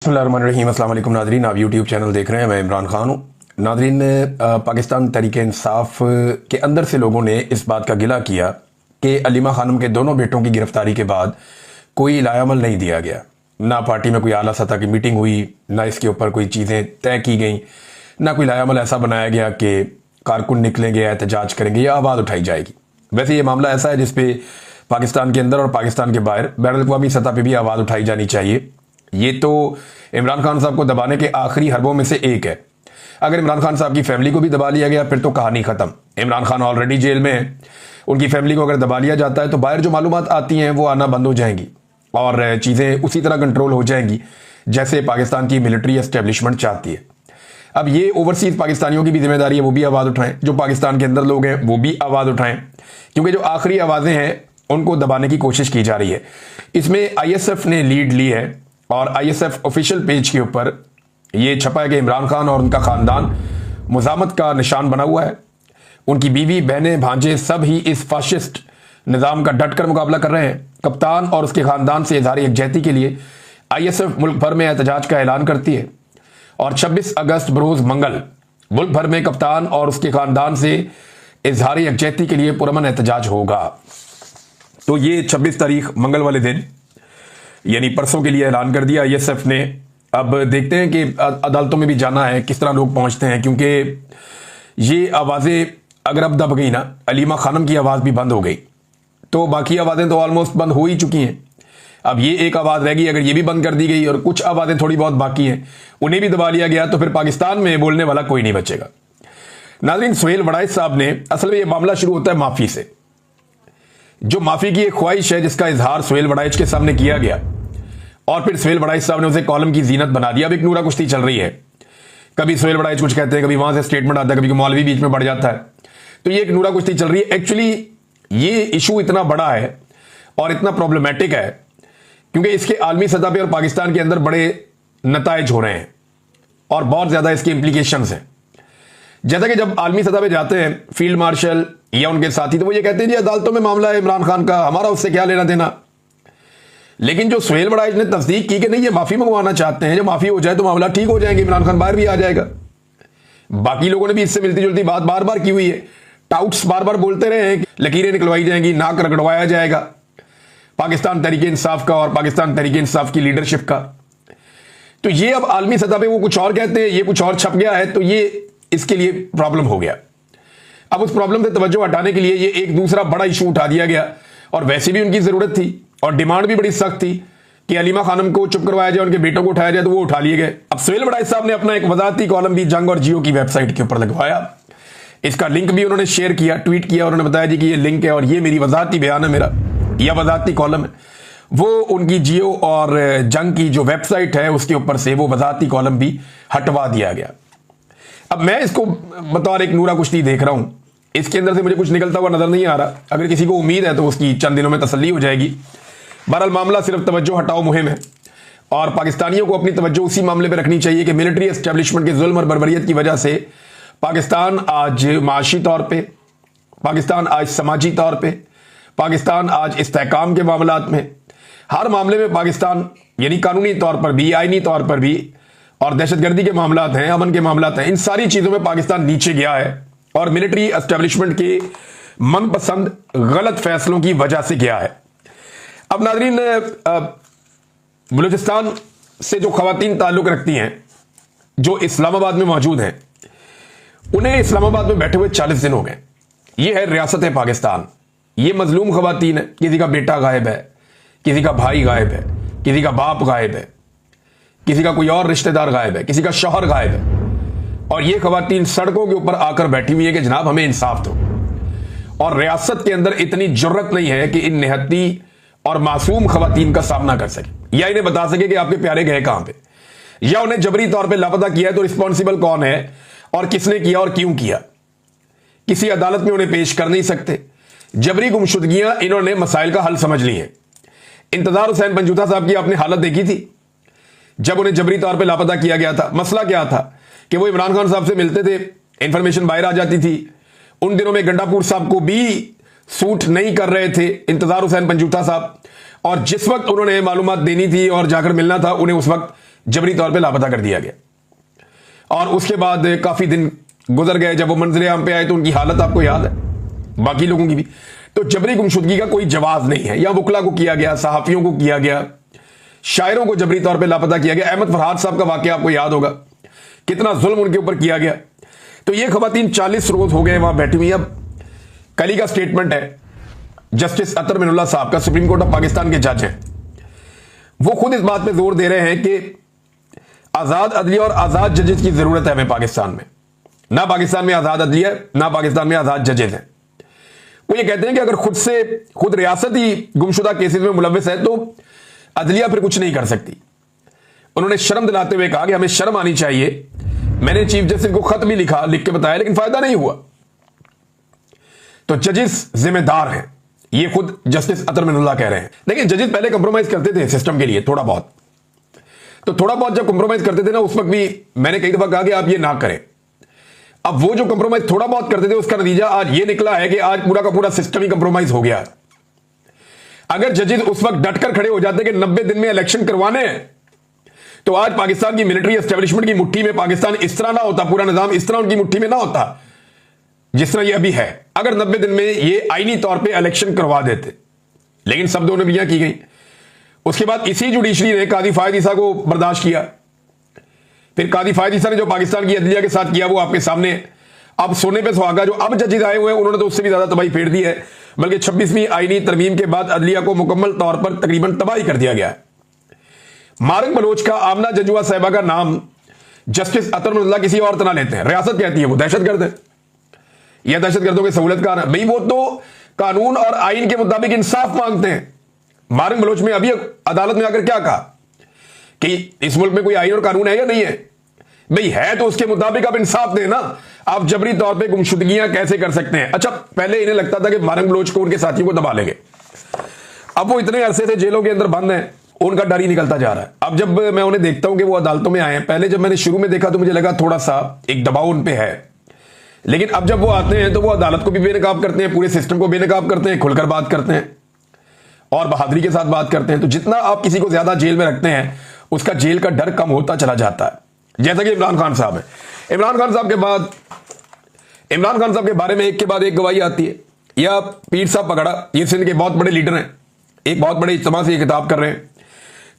बिस्मिल्लाहिर्रहमानिर्रहीम। अस्सलाम वालेकुम नाज़रीन, आप यूट्यूब चैनल देख रहे हैं। मैं इमरान खान हूँ। नाज़रीन, पाकिस्तान तहरीक इंसाफ के अंदर से लोगों ने इस बात का गिला किया कि अलीमा खानम के दोनों बेटों की गिरफ्तारी के बाद कोई लायामल नहीं दिया गया। ना पार्टी में कोई आला सतह की मीटिंग हुई, ना इसके ऊपर कोई चीज़ें तय की गई, ना कोई लायामल ऐसा बनाया गया कि कारकुन निकलेंगे, एहतजाज करेंगे या आवाज़ उठाई जाएगी। वैसे ये मामला ऐसा है जिसपे पाकिस्तान के अंदर और पाकिस्तान के बाहर बैनुल-अक़वामी सतह पर भी आवाज़ उठाई जानी चाहिए। ये तो इमरान खान साहब को दबाने के आखिरी हरबों में से एक है। अगर इमरान खान साहब की फैमिली को भी दबा लिया गया फिर तो कहानी खत्म। इमरान खान ऑलरेडी जेल में है, उनकी फैमिली को अगर दबा लिया जाता है तो बाहर जो मालूमात आती हैं वो आना बंद हो जाएंगी और चीज़ें उसी तरह कंट्रोल हो जाएंगी जैसे पाकिस्तान की मिलिट्री एस्टेब्लिशमेंट चाहती है। अब ये ओवरसीज पाकिस्तानियों की भी जिम्मेदारी है, वो भी आवाज़ उठाएं। जो पाकिस्तान के अंदर लोग हैं वो भी आवाज़ उठाएं, क्योंकि जो आखिरी आवाज़ें हैं उनको दबाने की कोशिश की जा रही है। इसमें ISF ने लीड ली है और ISF ऑफिशियल पेज के ऊपर ये छपा है कि इमरान खान और उनका खानदान मुज़ामत का निशान बना हुआ है। उनकी बीवी, बहनें, भांजे सब ही इस फाशिस्ट निज़ाम का डटकर मुकाबला कर रहे हैं। कप्तान और उसके खानदान से इज़हार यकजहती के लिए ISF मुल्क भर में एहतजाज का ऐलान करती है और 26 अगस्त बरोज़ मंगल मुल्क भर में कप्तान और उसके खानदान से इज़हार यकजहती के लिए पुरअमन एहतजाज होगा। तो ये 26 तारीख मंगल वाले दिन यानी परसों के लिए ऐलान कर दिया ISF ने। अब देखते हैं कि अदालतों में भी जाना है, किस तरह लोग पहुंचते हैं, क्योंकि ये आवाज़ें अगर अब दब गई ना, अलीमा खानम की आवाज़ भी बंद हो गई तो बाकी आवाज़ें तो ऑलमोस्ट बंद हो ही चुकी हैं। अब ये एक आवाज़ रह गई, अगर ये भी बंद कर दी गई और कुछ आवाज़ें थोड़ी बहुत बाकी हैं उन्हें भी दबा लिया गया तो फिर पाकिस्तान में बोलने वाला कोई नहीं बचेगा। नाज़रीन, सुहेल वड़ाइच साहब ने, असल में ये मामला शुरू होता है माफ़ी से। जो माफ़ी की एक ख्वाहिश है जिसका इजहार सुहेल वड़ाइच के सामने किया गया और फिर सुहेल वड़ाइच साहब ने उसे कॉलम की जीनत बना दिया। अब एक नूरा कुश्ती चल रही है, कभी सुहेल वड़ाइच कुछ कहते हैं, कभी वहां से स्टेटमेंट आता है, कभी मौलवी बीच में बढ़ जाता है। तो ये एक नूरा कुश्ती चल रही है। एक्चुअली ये इशू इतना बड़ा है और इतना प्रॉब्लमेटिक है क्योंकि इसके आलमी सतह पर और पाकिस्तान के अंदर बड़े नताइज हो रहे हैं और बहुत ज्यादा इसके इंप्लीकेशंस हैं। जैसा कि जब आलमी सतह पे जाते हैं फील्ड मार्शल या उनके साथी तो वो ये कहते हैं जी अदालतों में मामला है इमरान खान का, हमारा उससे क्या लेना देना। लेकिन जो सुहेल वड़ाइच ने तस्दीक की कि नहीं, ये माफी मंगवाना चाहते हैं, जब माफी हो जाए तो मामला ठीक हो जाएंगे, इमरान खान बाहर भी आ जाएगा। बाकी लोगों ने भी इससे मिलती जुलती बात बार बार की हुई है। टाउट्स बार बार बोलते रहे हैं, लकीरें निकलवाई जाएंगी, नाक रगड़वाया जाएगा पाकिस्तान तहरीक इंसाफ का और पाकिस्तान तहरीक इंसाफ की लीडरशिप का। तो ये अब आलमी सतह पर वो कुछ और कहते हैं, ये कुछ और छप गया है, तो ये इसके लिए प्रॉब्लम हो गया। अब उस प्रॉब्लम से तवज्जो हटाने के लिए ये एक दूसरा बड़ा इशू उठा दिया गया और वैसे भी उनकी जरूरत थी और डिमांड भी बड़ी सख्त थी कि अलीमा खानम को चुप करवाया जाए, उनके बेटों को उठाया जाए, तो वो उठा लिए गए। अब सुहेल वड़ाइच साहब ने अपना एक वजारती कॉलम भी जंग और जियो की वेबसाइट के ऊपर लगवाया। इसका लिंक भी उन्होंने शेयर किया, ट्वीट किया, उन्होंने बताया जी कि ये लिंक है और ये मेरी वजारती बयान है, मेरा यह वजारती कॉलम है। वो उनकी जियो और जंग की जो वेबसाइट है उसके ऊपर से वो वजारती कॉलम भी हटवा दिया गया। अब मैं इसको बतौर एक नूरा कुश्ती देख रहा हूं, इसके अंदर से मुझे कुछ निकलता हुआ नजर नहीं आ रहा। अगर किसी को उम्मीद है तो उसकी चंद दिनों में तसल्ली हो जाएगी। बहरहाल मामला सिर्फ तवज्जो हटाओ मुहिम है और पाकिस्तानियों को अपनी तवज्जो उसी मामले पर रखनी चाहिए कि मिलिट्री एस्टेब्लिशमेंट के जुल्म और बर्बरियत की वजह से पाकिस्तान आज माशी तौर पर, पाकिस्तान आज समाजी तौर पर, पाकिस्तान आज इस्तेहकाम के मामलात में, हर मामले में पाकिस्तान यानी कानूनी तौर पर भी, आईनी तौर पर भी, और दहशतगर्दी के मामलात हैं, अमन के मामलात हैं, इन सारी चीजों में पाकिस्तान नीचे गया है और मिलिट्री एस्टेब्लिशमेंट के मनपसंद गलत फैसलों की वजह से गया है। अब नाज़रीन, बलूचिस्तान से जो खवातीन ताल्लुक रखती हैं जो इस्लामाबाद में मौजूद हैं, उन्हें इस्लामाबाद में बैठे हुए 40 दिन हो गए। ये है रियासत पाकिस्तान, ये मजलूम खवातीन है। किसी का बेटा गायब है, किसी का भाई गायब है, किसी का बाप गायब है, किसी का कोई और रिश्तेदार गायब है, किसी का शौहर गायब है और ये खवातीन सड़कों के ऊपर आकर बैठी हुई है कि जनाब हमें इंसाफ दो। और रियासत के अंदर इतनी जुर्रत नहीं है कि इन निहत्ती और मासूम खवातीन का सामना कर सके या इन्हें बता सके कि आपके प्यारे गए कहां पे, या उन्हें जबरी तौर पे लापता किया है तो रिस्पॉन्सिबल कौन है और किसने किया और क्यों किया। किसी अदालत में उन्हें पेश कर नहीं सकते। जबरी गुमशुदगियां इन्होंने मसाइल का हल समझ ली है। इंतजार हुसैन पंजूथा साहब की आपने हालत देखी थी जब उन्हें जबरी तौर पे लापता किया गया था। मसला क्या था कि वो इमरान खान साहब से मिलते थे, इंफॉर्मेशन बाहर आ जाती थी। उन दिनों में गंडापुर साहब को भी सूट नहीं कर रहे थे इंतजार हुसैन पंजूथा साहब, और जिस वक्त उन्होंने मालूमात देनी थी और जाकर मिलना था उन्हें उस वक्त जबरी तौर पे लापता कर दिया गया। और उसके बाद काफी दिन गुजर गए, जब वो मंजिल आम पे आए तो उनकी हालत आपको याद है, बाकी लोगों की भी। तो जबरी गुमशुदगी का कोई जवाब नहीं है। या वकला को किया गया, सहाफियों को किया गया, शायरों को जबरी तौर पे लापता किया गया। अहमद फरहाद साहब का वाकया आपको याद होगा, कितना जुल्म उनके ऊपर किया गया। तो ये खवातीन 40 रोज हो गए वहां बैठी हुई। अब कल ही का स्टेटमेंट है जस्टिस अतर मिनुल्लाह साहब का, सुप्रीम कोर्ट ऑफ पाकिस्तान के जज हैं। वो खुद इस बात पे जोर दे रहे हैं कि आजाद अदलिया और आजाद जजेस की जरूरत है हमें पाकिस्तान में। ना पाकिस्तान में आजाद अदलिया है, ना पाकिस्तान में आजाद जजेस हैं। वो ये कहते हैं कि अगर खुद रियासत ही गुमशुदा केसेस में मुलव्वस है तो अदलिया फिर कुछ नहीं कर सकती। उन्होंने शर्म दिलाते हुए कहा कि हमें शर्म आनी चाहिए। मैंने चीफ जस्टिस को खत भी लिख के बताया, लेकिन फायदा नहीं हुआ। तो जजेस जिम्मेदार हैं, ये खुद जस्टिस अतर मिनुल्लाह कह रहे हैं। लेकिन जजेस पहले कंप्रोमाइज करते थे सिस्टम के लिए थोड़ा बहुत। तो थोड़ा बहुत जब कंप्रोमाइज करते थे ना, उस वक्त भी मैंने कई दफा कहा कि आप ये ना करें। अब वो जो कंप्रोमाइज थोड़ा बहुत करते थे, उसका नतीजा आज ये निकला है कि आज पूरा का पूरा सिस्टम ही कंप्रोमाइज हो गया। अगर जजेस उस वक्त डटकर खड़े हो जाते कि 90 दिन में इलेक्शन करवाने हैं, तो आज पाकिस्तान की मिलिट्री एस्टेब्लिशमेंट की मुट्ठी में पाकिस्तान इस तरह ना होता, पूरा निजाम इस तरह उनकी मुट्ठी में ना होता जिस तरह ये अभी है। अगर 90 दिन में ये आईनी तौर पे इलेक्शन करवा देते, लेकिन सब दोनों बियां की गई। उसके बाद इसी जुडिशरी ने कादी फायद ईसा को बर्दाश्त किया। फिर कादी फायद ईसा ने जो पाकिस्तान की अदलिया के साथ किया वो आपके सामने। अब सोने पे सुहागा जो अब जजेस आए हुए हैं, उन्होंने तो उससे भी ज्यादा तबाही फेर दी है। बल्कि 26वीं आईनी तरमीम के बाद अदलिया को मुकम्मल तौर पर तकरीबन तबाही कर दिया गया है। मारक बलोच का आमना जजुआ साहिबा का नाम जस्टिस अतर मिनुल्लाह किसी और तरह लेते हैं। रियासत कहती है वो दहशतगर्द है या दहशतगर्दों के सहूलतकार है। भाई वो तो कानून और आइन के मुताबिक इंसाफ मांगते हैं। मारक बलोच में अभी अदालत में आकर क्या कहा कि इस मुल्क में कोई आइन और कानून है या नहीं है? भाई है तो उसके मुताबिक आप इंसाफ दें ना। आप जबरी तौर पे गुमशुदगियां कैसे कर सकते हैं? अच्छा, पहले इन्हें लगता था कि मारक बलोच को उनके साथियों को दबा लेंगे। अब वो इतने अरसे से जेलों के अंदर बंद हैं, उनका डर ही निकलता जा रहा है। अब जब मैं उन्हें देखता हूं कि वो अदालतों में आए हैं, पहले जब मैंने शुरू में देखा तो मुझे लगा थोड़ा सा एक दबाव उन पे है, लेकिन अब जब वो आते हैं तो वो अदालत को भी बेनकाब करते हैं, पूरे सिस्टम को बेनकाब करते हैं, खुलकर बात करते हैं और बहादुरी के साथ बात करते हैं। तो जितना आप किसी को ज्यादा जेल में रखते हैं, उसका जेल का डर कम होता चला जाता है। जैसा कि इमरान खान साहब है। इमरान खान साहब के बारे में एक के बाद एक गवाही आती है। या पीर साहब पगाड़ा, ये सिंध के बहुत बड़े लीडर हैं, एक बहुत बड़े इज्तिमा से ये किताब कर रहे हैं।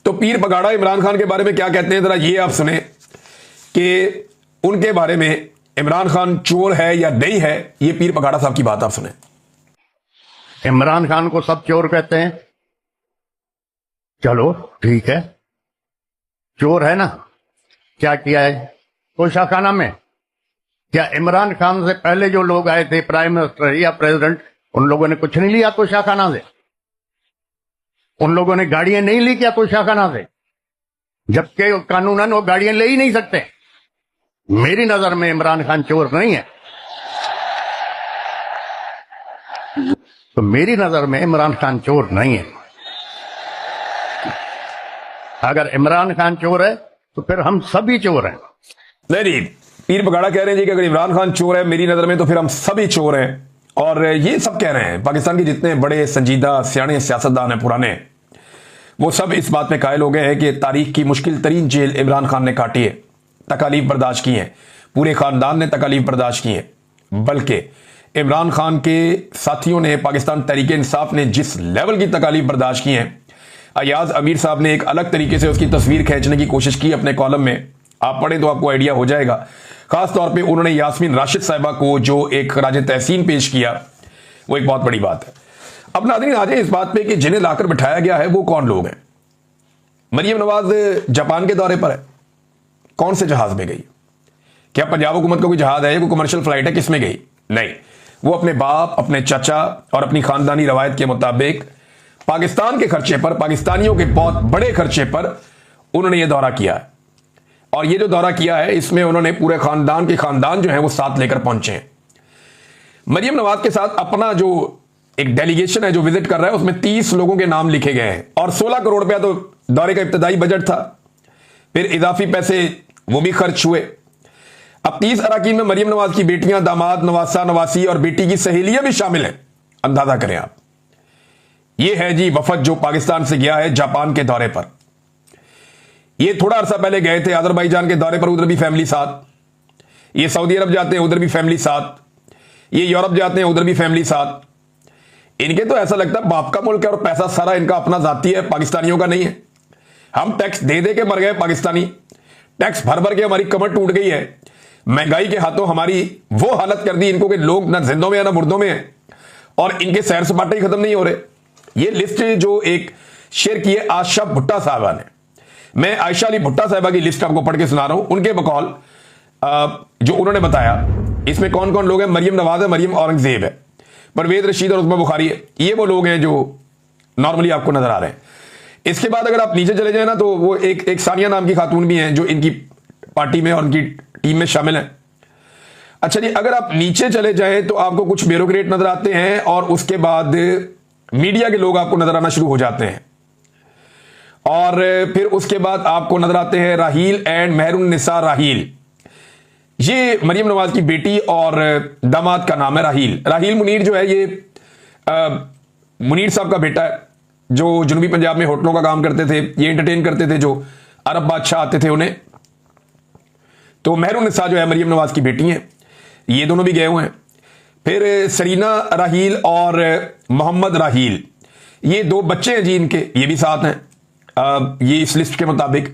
तो पीर पगाड़ा इमरान खान के बारे में क्या कहते हैं, जरा ये आप सुने कि उनके बारे में इमरान खान चोर है या नहीं है। ये पीर पगाड़ा साहब की बात आप सुने। इमरान खान को सब चोर कहते हैं, चलो ठीक है, चोर है ना। क्या किया है तोशाखाना में? क्या इमरान खान से पहले जो लोग आए थे, प्राइम मिनिस्टर या प्रेसिडेंट, उन लोगों ने कुछ नहीं लिया तोशाखाना से? उन लोगों ने गाड़ियां नहीं ली क्या तोशाखाना से? जबकि कानूनन वो गाड़ियां ले ही नहीं सकते। मेरी नजर में इमरान खान चोर नहीं है। तो मेरी नजर में इमरान खान चोर नहीं है। अगर इमरान खान चोर है तो फिर हम सभी चोर हैं। नहीं, पीर पगाड़ा कह रहे हैं जी कि अगर इमरान खान चोर है मेरी नजर में तो फिर हम सभी चोर हैं। और ये सब कह रहे हैं पाकिस्तान के जितने बड़े संजीदा सियाने सियासतदान हैं पुराने, वो सब इस बात में कायल हो गए हैं कि तारीख की मुश्किल तरीन जेल इमरान खान ने काटी है, तकालीफ बर्दाश्त की हैं, पूरे खानदान ने तकालीफ बर्दाश्त की हैं। बल्कि इमरान खान के साथियों ने, पाकिस्तान तहरीक इंसाफ ने जिस लेवल की तकालीफ बर्दाश्त की हैं, अयाज अमीर साहब ने एक अलग तरीके से उसकी तस्वीर खींचने की कोशिश की अपने कॉलम में। आप पढ़ें तो आपको आइडिया हो जाएगा। खास तौर पे उन्होंने यास्मीन राशिद साहिबा को जो एक राज तहसीन पेश किया, वो एक बहुत बड़ी बात है। अब नाज़रीन आ जाए इस बात पे कि जिन्हें लाकर बिठाया गया है वो कौन लोग हैं। मरियम नवाज जापान के दौरे पर है, कौन से जहाज में गई? क्या पंजाब हुकूमत का कोई जहाज है, कोई कमर्शियल फ्लाइट है, किसमें गई? नहीं, वो अपने बाप, अपने चाचा और अपनी खानदानी रवायत के मुताबिक पाकिस्तान के खर्चे पर, पाकिस्तानियों के बहुत बड़े खर्चे पर उन्होंने ये दौरा किया है। और ये जो दौरा किया है इसमें उन्होंने पूरे खानदान के खानदान जो है वो साथ लेकर पहुंचे हैं। मरियम नवाज के साथ अपना जो एक डेलीगेशन है जो विजिट कर रहा है, उसमें 30 लोगों के नाम लिखे गए हैं और 16 करोड़ रुपया तो दौरे का इब्तदाई बजट था। फिर इजाफी पैसे वो भी खर्च हुए। अब 30 अरकान में मरियम नवाज की बेटियां, दामाद, नवासा, नवासी और बेटी की सहेलियां भी शामिल हैं। अंदाजा करें आप। ये है जी वफद जो पाकिस्तान से गया है जापान के दौरे पर। ये थोड़ा अरसा पहले गए थे अजरबैजान के दौरे पर, उधर भी फैमिली साथ। ये सऊदी अरब जाते हैं, उधर भी फैमिली साथ। ये यूरोप जाते हैं, उधर भी फैमिली साथ। इनके तो ऐसा लगता है बाप का मुल्क है और पैसा सारा इनका अपना जाती है, पाकिस्तानियों का नहीं है। हम टैक्स दे दे के मर गए पाकिस्तानी, टैक्स भर भर के हमारी कमर टूट गई है। महंगाई के हाथों हमारी वो हालत कर दी इनको कि लोग ना जिंदों में है ना मुर्दों में है, और इनके सैर सपाटे ही खत्म नहीं हो रहे। ये लिस्ट जो एक शेयर की है आशा भुट्टा साहबा ने, मैं आयशा अली भुट्टा साहबा की लिस्ट आपको पढ़ के सुना रहा हूं। उनके बकौल जो उन्होंने बताया, इसमें कौन कौन लोग हैं। मरियम नवाज है, मरियम औरंगजेब है, परवेज रशीद और उस्मा बुखारी है। ये वो लोग हैं जो नॉर्मली आपको नजर आ रहे हैं। इसके बाद अगर आप नीचे चले जाए ना, तो वो एक सानिया नाम की खातून भी हैं जो इनकी पार्टी में और उनकी टीम में शामिल है। अच्छा जी, अगर आप नीचे चले जाएं तो आपको कुछ ब्यूरोक्रेट नजर आते हैं, और उसके बाद मीडिया के लोग आपको नजर आना शुरू हो जाते हैं, और फिर उसके बाद आपको नजर आते हैं राहील एंड मेहरुन्निसा राहील। ये मरियम नवाज की बेटी और दामाद का नाम है राहील। राहील मुनीर जो है ये मुनीर साहब का बेटा है, जो जनूबी पंजाब में होटलों का काम करते थे। ये एंटरटेन करते थे जो अरब बादशाह आते थे उन्हें। तो मेहरुन्निसा जो है मरियम नवाज की बेटी है, ये दोनों भी गए हुए हैं। फिर सरीना राहील और मोहम्मद राहील, ये दो बच्चे हैं जी इनके, ये भी साथ हैं ये इस लिस्ट के मुताबिक।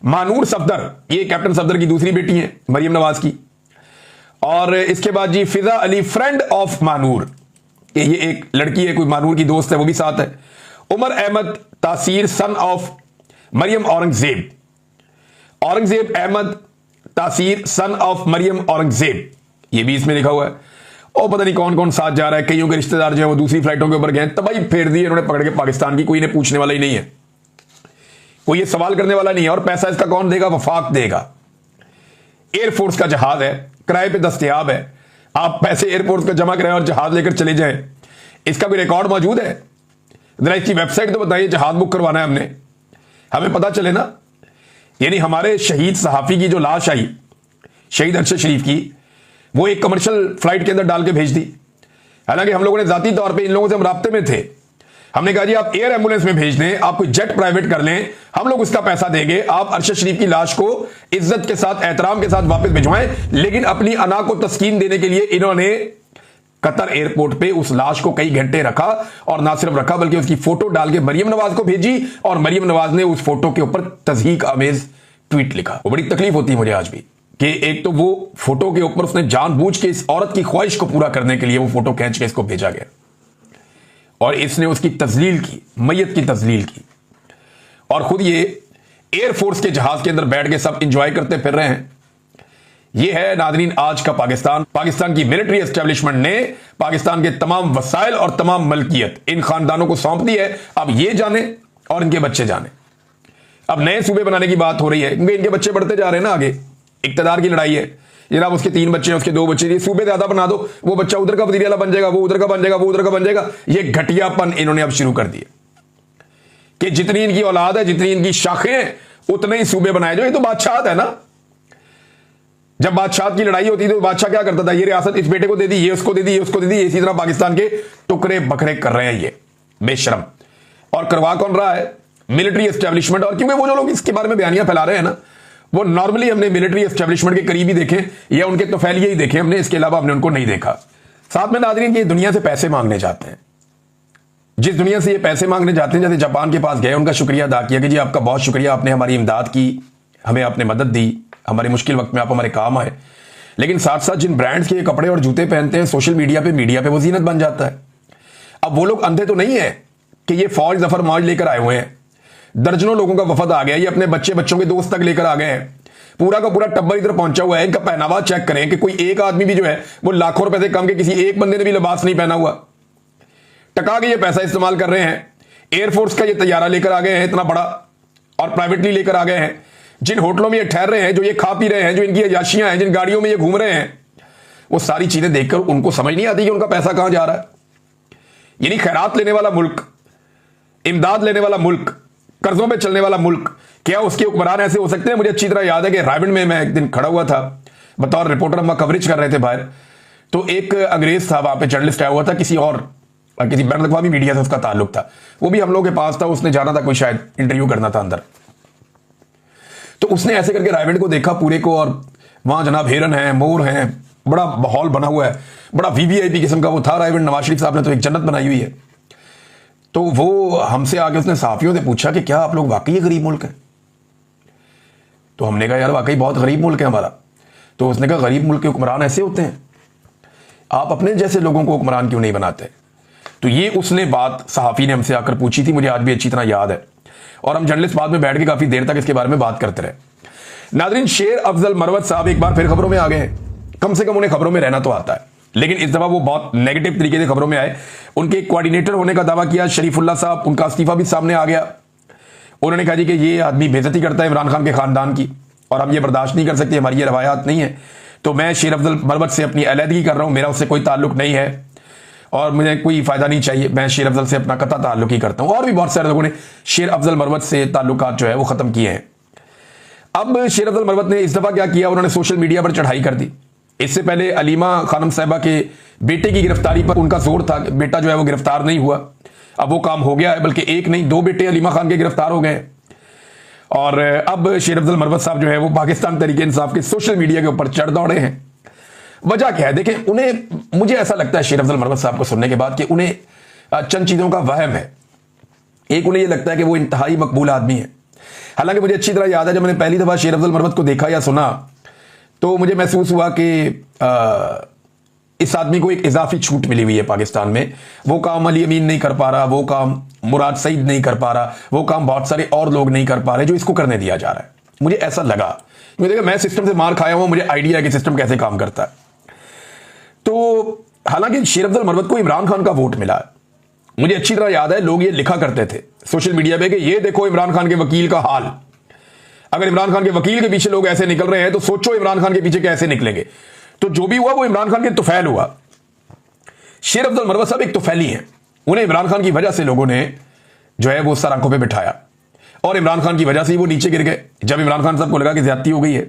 मानूर सफदर, ये कैप्टन सफदर की दूसरी बेटी है मरियम नवाज की। और इसके बाद जी फिजा अली फ्रेंड ऑफ मानूर, ये एक लड़की है, कोई मानूर की दोस्त है, वो भी साथ है। उमर अहमद तासीर सन ऑफ मरियम औरंगजेब, औरंगजेब अहमद तासीर सन ऑफ मरियम औरंगजेब, ये भी इसमें लिखा हुआ है। और पता नहीं कौन कौन साथ जा रहा है। कईयों के रिश्तेदार जो है वो दूसरी फ्लाइटों के ऊपर गए, तबाही फेर दी इन्होंने पकड़ के पाकिस्तान की। कोई इन्हें पूछने वाला ही नहीं है, कोई ये सवाल करने वाला नहीं है। और पैसा इसका कौन देगा? वफाक देगा। एयरफोर्स का जहाज है, किराए पे दस्तयाब है, आप पैसे एयरफोर्स का जमा कराएं और जहाज लेकर चले जाएं। इसका कोई रिकॉर्ड मौजूद है? जरा इसकी वेबसाइट तो बताइए, जहाज बुक करवाना है हमने, हमें पता चले ना। यानी हमारे शहीद सहाफी की जो लाश आई, शहीद अरशद शरीफ की, वो एक कमर्शियल फ्लाइट के अंदर डाल के भेज दी। हालांकि हम लोगों ने जाती तौर पे इन लोगों से हम राब्ते में थे। हमने कहा जी आप एयर एम्बुलेंस में भेज दें, आप कोई जेट प्राइवेट कर लें, हम लोग उसका पैसा देंगे, आप अरशद शरीफ की लाश को इज्जत के साथ एहतराम के साथ वापस भिजवाएं। लेकिन अपनी अना को तस्कीन देने के लिए इन्होंने कतर एयरपोर्ट पे उस लाश को कई घंटे रखा, और ना सिर्फ रखा बल्कि उसकी फोटो डाल के मरियम नवाज को भेजी, और मरियम नवाज ने उस फोटो के ऊपर तज़हीक आमेज ट्वीट लिखा। वो बड़ी तकलीफ होती है मुझे आज भी कि एक तो वो फोटो के ऊपर उसने जानबूझ के इस औरत की ख्वाहिश को पूरा करने के लिए वो फोटो खींच के इसको भेजा गया, और इसने उसकी तजलील की, मैयत की तजलील की, और खुद ये एयरफोर्स के जहाज के अंदर बैठ के सब इंजॉय करते फिर रहे हैं। ये है नादरीन आज का पाकिस्तान। पाकिस्तान की मिलिट्री एस्टेब्लिशमेंट ने पाकिस्तान के तमाम वसाइल और तमाम मलकियत इन खानदानों को सौंप दी है। अब ये जाने और इनके बच्चे जाने। अब नए सूबे बनाने की बात हो रही है क्योंकि इनके बच्चे बढ़ते जा रहे हैं ना, आगे इक्तदार की लड़ाई है। जनाब उसके 3 बच्चे हैं, उसके 2 बच्चे, ये सूबे ज्यादा बना दो, वो बच्चा उधर का वजीर आला बन जाएगा, वो उधर का बन जाएगा, वो उधर का बन जाएगा। ये घटियापन इन्होंने अब शुरू कर दिया कि जितनी इनकी औलाद है, जितनी इनकी शाखें हैं, उतने ही सूबे बनाए जाओ। ये तो बादशाह है ना। जब बादशाह की लड़ाई होती थी तो बादशाह क्या करता था? ये रियासत इस बेटे को दे दी, ये उसको दे दी, ये उसको दे दी। इसी तरह पाकिस्तान के टुकड़े बकरे कर रहे हैं ये बेशरम। और करवा कौन रहा है? Military establishment. और क्योंकि वो जो लोग इसके बारे में बयानियां फैला रहे हैं ना, वो नॉर्मली हमने मिलिट्री एस्टेब्लिशमेंट के करीब ही देखे या उनके तोफैलिये ही देखे हमने, इसके अलावा हमने उनको नहीं देखा। साथ में नाज़रीन ये दुनिया से पैसे मांगने जाते हैं। जिस दुनिया से ये पैसे मांगने जाते हैं, जैसे जापान के पास गए, उनका शुक्रिया अदा किया कि जी आपका बहुत शुक्रिया, आपने हमारी इमदाद की, हमें आपने मदद दी, हमारे मुश्किल वक्त में आप हमारे काम आए। लेकिन साथ साथ जिन ब्रांड्स के कपड़े और जूते पहनते हैं, सोशल मीडिया पे वो जीनत बन जाता है। अब वो लोग अंधे तो नहीं है कि ये फौज जफर मौज लेकर आए हुए हैं, दर्जनों लोगों का वफद आ गया, ये अपने बच्चों के दोस्त तक लेकर आ गए हैं, पूरा का पूरा टब्बर इधर पहुंचा हुआ है। इनका पहनावा चेक करें कि कोई एक आदमी भी जो है वो लाखों रुपए से कम के किसी एक बंदे ने भी लिबास नहीं पहना हुआ। टका के ये पैसा इस्तेमाल कर रहे हैं। एयरफोर्स का ये तैयारा लेकर आ गए हैं इतना बड़ा, और प्राइवेटली लेकर आ गए हैं। जिन होटलों में ये ठहर रहे हैं, जो ये खा पी रहे हैं, जो इनकी अयाशियां हैं, जिन गाड़ियों में ये घूम रहे हैं, वो सारी चीजें देखकर उनको समझ नहीं आती कि उनका पैसा कहां जा रहा है। यानी खैरात लेने वाला मुल्क, इमदाद लेने वाला मुल्क, कर्जों पे चलने वाला मुल्क, क्या उसके हुक्मरान ऐसे हो सकते हैं? मुझे अच्छी तरह याद है कि रायबंड में मैं एक दिन खड़ा हुआ था बतौर रिपोर्टर, हम कवरेज कर रहे थे बाहर, तो एक अंग्रेज था वहां पे, जर्नलिस्ट आया हुआ था, किसी बैन अवी मीडिया से उसका ताल्लुक था, वो भी हम लोग के पास था, उसने जाना था कोई शायद इंटरव्यू करना था अंदर। तो उसने ऐसे करके रायगढ़ को देखा पूरे को, और वहां जनाब हिरन है, मोर है, बड़ा माहौल बना हुआ है, बड़ा वीवीआईपी किस्म का वो था रायगढ़। नवाज शरीफ साहब ने तो एक जन्नत बनाई हुई है। तो वो हमसे आके उसने सहाफियों से पूछा कि क्या आप लोग वाकई गरीब मुल्क हैं? तो हमने कहा यार वाकई बहुत गरीब मुल्क है हमारा। तो उसने कहा गरीब मुल्क के हुक्मरान ऐसे होते हैं, आप अपने जैसे लोगों को हुक्मरान क्यों नहीं बनाते? तो ये उसने बात सहाफी ने हमसे आकर पूछी थी, मुझे आज भी अच्छी तरह याद है, और हम जर्नलिस्ट बाद में बैठ के काफी देर तक इसके बारे में बात करते रहे। नादरीन, शेर अफजल मरवत साहब एक बार फिर खबरों में आ गए हैं। कम से कम उन्हें खबरों में रहना तो आता है, लेकिन इस दफा वो बहुत नेगेटिव तरीके से खबरों में आए। उनके कोऑर्डिनेटर होने का दावा किया शरीफुल्लाह साहब, उनका इस्तीफा भी सामने आ गया। उन्होंने कहा जी कि ये आदमी बेइज्जती करता है इमरान खान के खानदान की, और हम ये बर्दाश्त नहीं कर सकते, हमारी ये रवायात नहीं है। तो मैं शेर अफजल मरवत से अपनी अलहदगी कर रहा हूं, मेरा उससे कोई ताल्लुक नहीं है और मुझे कोई फायदा नहीं चाहिए, मैं शेर अफजल से अपना कतई ताल्लुक ही करता हूं। और भी बहुत सारे लोगों ने शेर अफजल मरवत से ताल्लुकात जो है वो खत्म किए हैं। अब शेर अफजल मरवत ने इस दफा क्या किया, उन्होंने सोशल मीडिया पर चढ़ाई कर दी। इससे पहले अलीमा खानम साहिबा के बेटे की गिरफ्तारी पर उनका जोर था, बेटा जो है वो गिरफ्तार नहीं हुआ। अब वो काम हो गया है, बल्कि एक नहीं 2 बेटे अलीमा खान के गिरफ्तार हो गए। और अब शेर अफजल मरवत साहब जो है वो पाकिस्तान तहरीक इंसाफ के सोशल मीडिया के ऊपर चढ़ दौड़े हैं। वजह क्या है देखें, उन्हें, मुझे ऐसा लगता है शेर अफजल मरवत साहब को सुनने के बाद कि उन्हें चंद चीजों का वहम है। एक, उन्हें यह लगता है कि वो इंतहाई मकबूल आदमी है। हालांकि मुझे अच्छी तरह याद है जब मैंने पहली दफा शेर अफजल मरवत को देखा या सुना तो मुझे महसूस हुआ कि इस आदमी को एक इजाफी छूट मिली हुई है पाकिस्तान में। वो काम अली अमीन नहीं कर पा रहा, वो काम मुराद सईद नहीं कर पा रहा, वो काम बहुत सारे और लोग नहीं कर पा रहे जो इसको करने दिया जा रहा है। मुझे ऐसा लगा, देखा मैं सिस्टम से मार खाया हुआ, मुझे आइडिया है कि सिस्टम कैसे काम करता है। तो हालांकि शेर अफजल मरवत को इमरान खान का वोट मिला है। मुझे अच्छी तरह याद है लोग ये लिखा करते थे सोशल मीडिया पे कि ये देखो इमरान खान के वकील का हाल। अगर इमरान खान के वकील के पीछे लोग ऐसे निकल रहे हैं तो सोचो इमरान खान के पीछे कैसे निकलेंगे। तो जो भी हुआ वो इमरान खान के तुफैल हुआ। शेर अफजल मरवत साहब एक तुफैली हैं, उन्हें इमरान खान की वजह से लोगों ने जो है वो सर आंखों पे बिठाया और इमरान खान की वजह से ही वो नीचे गिर गए। जब इमरान खान साहब को लगा कि ज्यादती हो गई है,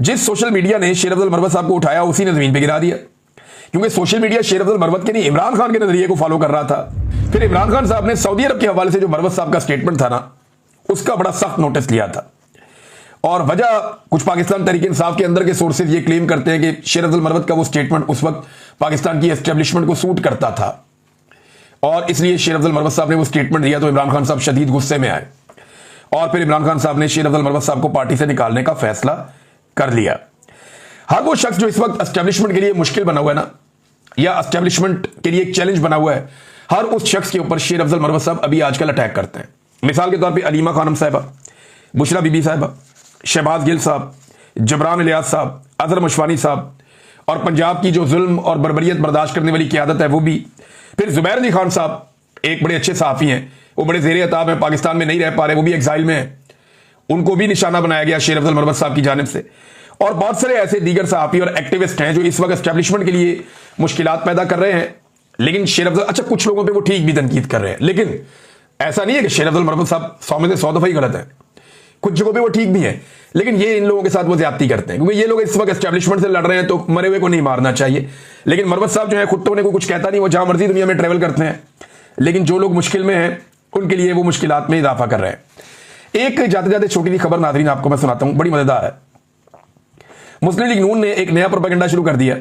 जिस सोशल मीडिया ने शेर अफजल मरवत साहब को उठाया उसी ने जमीन पे गिरा दिया, क्योंकि सोशल मीडिया शेर अफजल मरवत के नहीं इमरान खान के नजरिए को फॉलो कर रहा था। फिर इमरान खान साहब ने सऊदी अरब के हवाले से जो मरवत साहब का स्टेटमेंट था ना, उसका बड़ा सख्त नोटिस लिया था। और वजह कुछ पाकिस्तान तहरीक इंसाफ के अंदर के सोर्सेज ये क्लेम करते हैं कि शेर अफजल मरवत का वो स्टेटमेंट उस वक्त पाकिस्तान की एस्टेब्लिशमेंट को सूट करता था और इसलिए शेर अफजल मरवत साहब ने वो स्टेटमेंट दिया। तो इमरान खान साहब शदीद गुस्से में आए और फिर इमरान खान साहब ने शेर अफजल मरवत साहब को पार्टी से निकालने का फैसला कर लिया। हर वो शख्स जो इस वक्त एस्टेब्लिशमेंट के लिए मुश्किल बना हुआ है ना, या एस्टेब्लिशमेंट के लिए एक चैलेंज बना हुआ है, हर उस शख्स के ऊपर शेर अफजल मरवत साहब अभी आजकल अटैक करते हैं। मिसाल के तौर पर अलीमा खानम साहिबा, बुशरा बीबी साहिबा, शहबाज गिल साहब, जबरान इलियास साहब, अजहर मशवानी साहब, और पंजाब की जो जुल्म और बर्बरियत बर्दाश्त करने वाली क़यादत है वो भी। फिर जुबैर अली खान साहब एक बड़े अच्छे सहाफ़ी हैं, वो बड़े ज़ेरे अताब हैं, पाकिस्तान में नहीं रह पा रहे, वो भी एग्जाइल में हैं, उनको भी निशाना बनाया गया शेर अफजल मरवत साहब की जानिब से। और बहुत सारे ऐसे दीगर सहाफ़ी और एक्टिविस्ट हैं जो इस वक्त एस्टेब्लिशमेंट के लिए मुश्किलात पैदा कर रहे हैं। लेकिन शेर अफजल, अच्छा कुछ लोगों पर वो ठीक भी तनकीद कर रहे हैं, लेकिन ऐसा नहीं है कि शेर अफजल मरवत साहब 100 में से 100 दफ़ा ही गलत है। कुछ जगहों पे वो ठीक भी है, लेकिन ये इन लोगों के साथ वो ज्यादती करते हैं, क्योंकि ये लोग इस वक्त एस्टेब्लिशमेंट से लड़ रहे हैं तो मरे हुए को नहीं मारना चाहिए। लेकिन मरवत साहब जो है खुद तो उन्हें कुछ कहता नहीं, वो जहां मर्जी दुनिया में ट्रेवल करते हैं, लेकिन जो लोग मुश्किल में हैं उनके लिए वो मुश्किलात में इजाफा कर रहे हैं। एक जाते जाते छोटी सी खबर नाज़रीन आपको मैं सुनाता हूं, बड़ी मजेदार है। मुस्लिम लीग नून ने एक नया प्रोपेगेंडा शुरू कर दिया।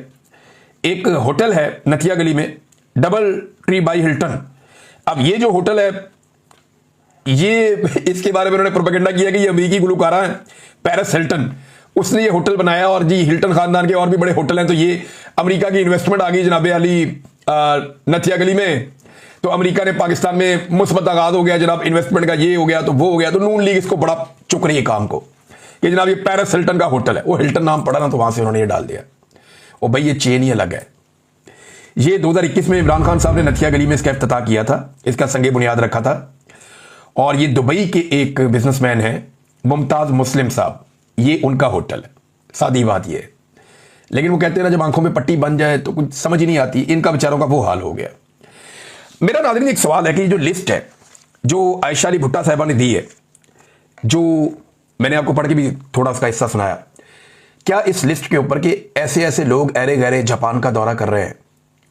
एक होटल है नथिया गली में, डबल ट्री बाई हिल्टन। अब ये जो होटल है, ये इसके बारे में उन्होंने प्रोपेगेंडा किया कि ये अमेरिकी गुलकारा है पेरिस हिल्टन, उसने ये होटल बनाया और जी हिल्टन खानदान के और भी बड़े होटल हैं। तो ये अमेरिका की इन्वेस्टमेंट आ गई जनाब अली नथिया गली में, तो अमेरिका ने पाकिस्तान में मुस्बत आगाज हो गया जनाब इन्वेस्टमेंट का, ये हो गया तो वो हो गया। तो नून लीग इसको बड़ा चुक रही है काम को कि जनाब ये पेरिस हिल्टन का होटल है। वो हिल्टन नाम पड़ा ना तो वहां से उन्होंने ये डाल दिया। और भाई ये चेन ही अलग है। ये 2021 में इमरान खान साहब ने नथिया गली में इसका इफ्तिताह किया था, इसका संगे बुनियाद रखा था। और ये दुबई के एक बिजनेसमैन हैं मुमताज मुस्लिम साहब, ये उनका होटल है। सादी बात ये है, लेकिन वो कहते हैं ना जब आंखों में पट्टी बन जाए तो कुछ समझ ही नहीं आती। इनका बेचारों का वो हाल हो गया। मेरा नाज़रीन एक सवाल है कि जो लिस्ट है जो आयशा अली भुट्टा साहिबा ने दी है, जो मैंने आपको पढ़ के भी थोड़ा उसका हिस्सा सुनाया, क्या इस लिस्ट के ऊपर के ऐसे ऐसे लोग ऐरे गहरे जापान का दौरा कर रहे हैं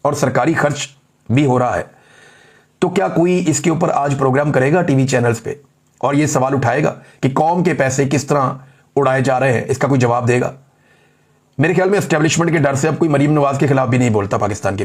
और सरकारी खर्च भी हो रहा है, तो क्या कोई इसके ऊपर आज प्रोग्राम करेगा टीवी चैनल्स पे और ये सवाल उठाएगा कि कौम के पैसे किस तरह उड़ाए जा रहे हैं, इसका कोई जवाब देगा? मेरे ख्याल में एस्टेब्लिशमेंट के डर से अब कोई मरीम नवाज के खिलाफ भी नहीं बोलता पाकिस्तान के